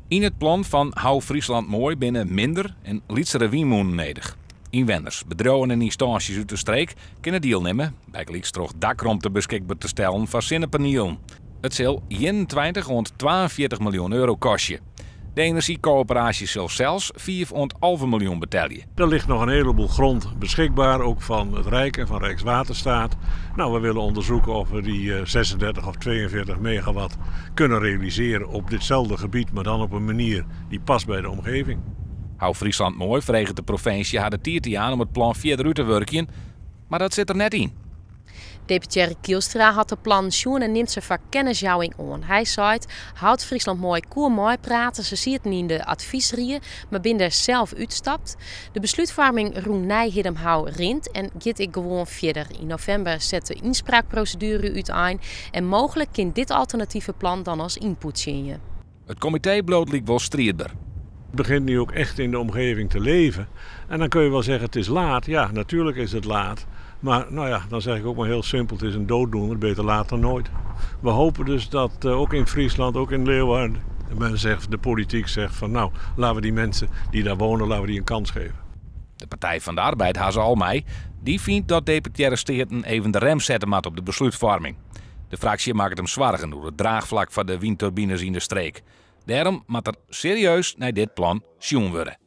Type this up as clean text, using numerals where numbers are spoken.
In het plan van Hou Friesland Mooi binnen minder en lietsere wienmoenen nodig. Inwoners, bedrijven en instanties uit de streek kunnen deelnemen, bijgelijks toch dakruimte beschikbaar te stellen voor zonnepanelen. Het zal 21 rond 42 miljoen euro kosten. De energiecoöperatie zal zelfs 4,5 miljoen betalen. Er ligt nog een heleboel grond beschikbaar, ook van het Rijk en van Rijkswaterstaat. Nou, we willen onderzoeken of we die 36 of 42 megawatt kunnen realiseren op ditzelfde gebied, maar dan op een manier die past bij de omgeving. Hou Friesland Mooi vreeg de provincie haar de tijd aan om het plan verder uit te werken, maar dat zit er net in. Deputaire Kielstra had het plan Sjoen en neemt ze voor kennisjouwing aan. Hij zei het, houdt Friesland Mooi koer mooi praten. Ze ziet het niet in de adviesrieën, maar binnen er zelf uitstapt. De besluitvorming roem Nijhidem hou rint en gaat ik gewoon verder. In november zet de inspraakprocedure uit en mogelijk kan dit alternatieve plan dan als input zien. Het comité bloot liep wel strijdbaar. Het begint nu ook echt in de omgeving te leven. En dan kun je wel zeggen het is laat. Ja, natuurlijk is het laat. Maar nou ja, dan zeg ik ook maar heel simpel, het is een dooddoener, beter laat dan nooit. We hopen dus dat ook in Friesland, ook in Leeuwarden, de politiek zegt van nou, laten we die mensen die daar wonen, laten we die een kans geven. De Partij van de Arbeid, Haze Almey, die vindt dat deputaire steden even de rem zetten moet op de besluitvorming. De fractie maakt hem zwaar door het draagvlak van de windturbines in de streek. Daarom moet er serieus naar dit plan sjoen worden.